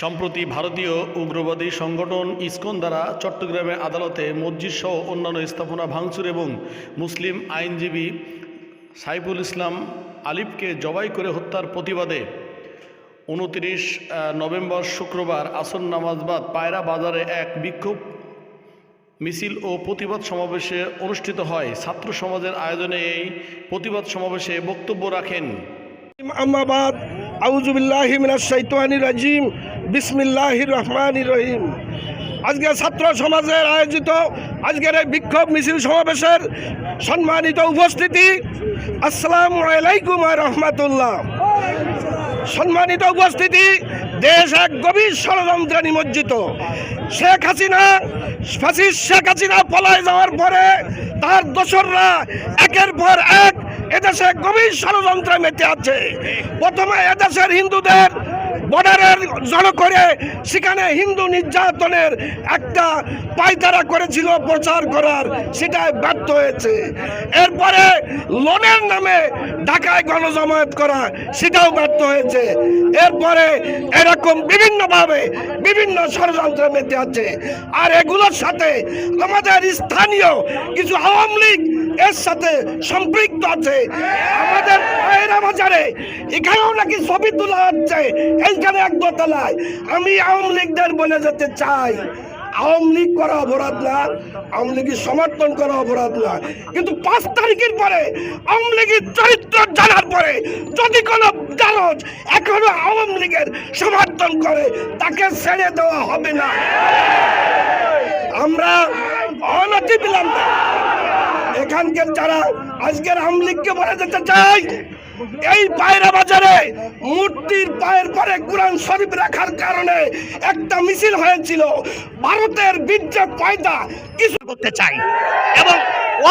সম্প্রতি ভারতীয় উগ্রবাদী সংগঠন ইসকন দ্বারা চট্টগ্রামে আদালতে মসজিদসহ অন্যান্য স্থাপনা ভাঙচুর এবং মুসলিম আইনজীবী সাইফুল ইসলাম আলিফকে জবাই করে হত্যার প্রতিবাদে 29 নভেম্বর শুক্রবার আসর নামাজ বাদ পায়রা বাজারে এক বিক্ষোভ মিছিল ও প্রতিবাদ সমাবেশে অনুষ্ঠিত হয়। ছাত্র সমাজের আয়োজনে এই প্রতিবাদ সমাবেশে বক্তব্য রাখেন আম্মাবাদ আউযু বিল্লাহি মিনাশ শাইতানির রাজিম বিসমিল্লাহির রহমানির রহিম। আজকে ছাত্র সমাজের আয়োজিত আজকের এই বিক্ষোভ মিছিল সমাবেশের সম্মানিত উপস্থিতি, আসসালামু আলাইকুম ওয়া রাহমাতুল্লাহ। সম্মানিত উপস্থিতি, দেশ এক গভীর ষড়যন্ত্রে নিমজ্জিত। শেখ হাসিনা পলায় যাওয়ার পরে তার দোসররা একের পর এক এদেশে গভীর ষড়যন্ত্রে মেতে আছে। প্রথমে এদেশের হিন্দুদের বর্ডারের জড়ো করে সেখানে হিন্দু নির্যাতনের একটা পায়তারা করেছিল প্রচার করার, সেটাই ব্যর্থ হয়েছে। এরপরে লোনের নামে ঢাকায় গণজমায়েত করা, সেটাও ব্যর্থ হয়েছে। এরপরে এরকম বিভিন্নভাবে বিভিন্ন ষড়যন্ত্রে মেতে আছে। আর এগুলোর সাথে আমাদের স্থানীয় কিছু আওয়ামী লীগ এর সাথে সম্পৃক্ত আছে। আমাদের পায়রা বাজারে এখানেও নাকি ছবি তোলা হচ্ছে, এইখানে এক দোতলায়। আমি আওয়ামী লীগদের বলে যেতে চাই, আওয়ামী লীগ করা অপরাধ না, আওয়ামী লীগের সমর্থন করা অপরাধ না, কিন্তু 5 তারিখের পরে আওয়ামী লীগের চরিত্র জানার পরে যদি কোনো জালজ এখনো আওয়ামী লীগের সমর্থন করে, তাকে ছেড়ে দেওয়া হবে না। আমরা অনতি বিলম্বে এখানকার যারা আজকের আওয়ামী লীগকে বলে যেতে চাই, এই পায়রা বাজারে মূর্তির পায়ের পরে কোরআন শরীফ রাখার কারণে একটা মিছিল হয়েছিল। ভারতের বীর্য পয়দা কিছু করতে চাই এবং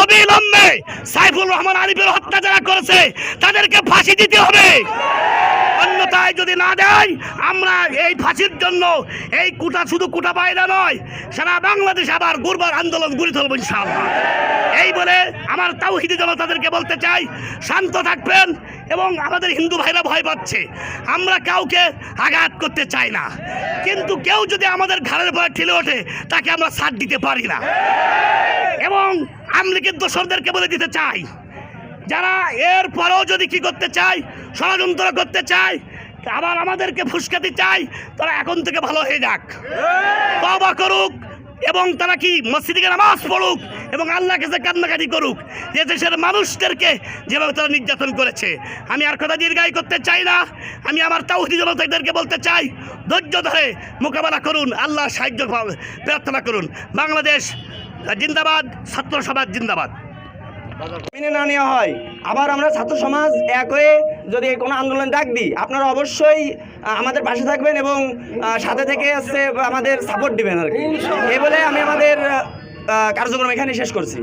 অবিলম্বে সাইফুল রহমান আলিফের হত্যা যারা করেছে তাদেরকে ফাঁসি দিতে হবে। অন্যথায় যদি না দেয়, আমরা এই ফাঁসির জন্য এই শুধু কোটা পায়রা নয়, সারা বাংলাদেশ আবার গুরবার আন্দোলন গড়ে তুলব ইনশাআল্লাহ। এই বলে আমার তাওহীদি জনতাদেরকে বলতে চাই, শান্ত থাকবেন। এবং আমাদের হিন্দু ভাইরা ভয় পাচ্ছে, আমরা কাউকে আঘাত করতে চাই না, কিন্তু কেউ যদি আমাদের ঘাড়ের পরে ঠেলে ওঠে তাকে আমরা ছাড় দিতে পারি না। এবং আওয়ামী লীগের দোসরদেরকে বলে দিতে চাই, যারা এর পরেও যদি কি করতে চায়, ষড়যন্ত্র করতে চায়, আবার আমাদেরকে ফুসকাতে চায়, তারা এখন থেকে ভালো হয়ে যাক, তওবা করুক এবং তারা কি মসজিদে নামাজ পড়ুক এবং আল্লাহর কাছে কান্নাকাটি করুক যে দেশের মানুষদেরকে যেভাবে তারা নির্যাতন করেছে। আমি আর কথা দীর্ঘায়ী করতে চাই না। আমি আমার তাওহীদি জনতাদেরকে বলতে চাই, ধৈর্য ধরে মোকাবেলা করুন, আল্লাহ সাহায্য প্রার্থনা করুন। বাংলাদেশ জিন্দাবাদ, ছাত্র সমাজ জিন্দাবাদ। মেনে না নেওয়া হয়, আবার আমরা ছাত্র সমাজ এক হয়ে যদি কোনো আন্দোলন ডাক দিই, আপনারা অবশ্যই আমাদের পাশে থাকবেন এবং সাথে থেকে আমাদের সাপোর্ট দিবেন আর কি। এই বলে আমি আমাদের কার্যক্রম এখানে শেষ করছি।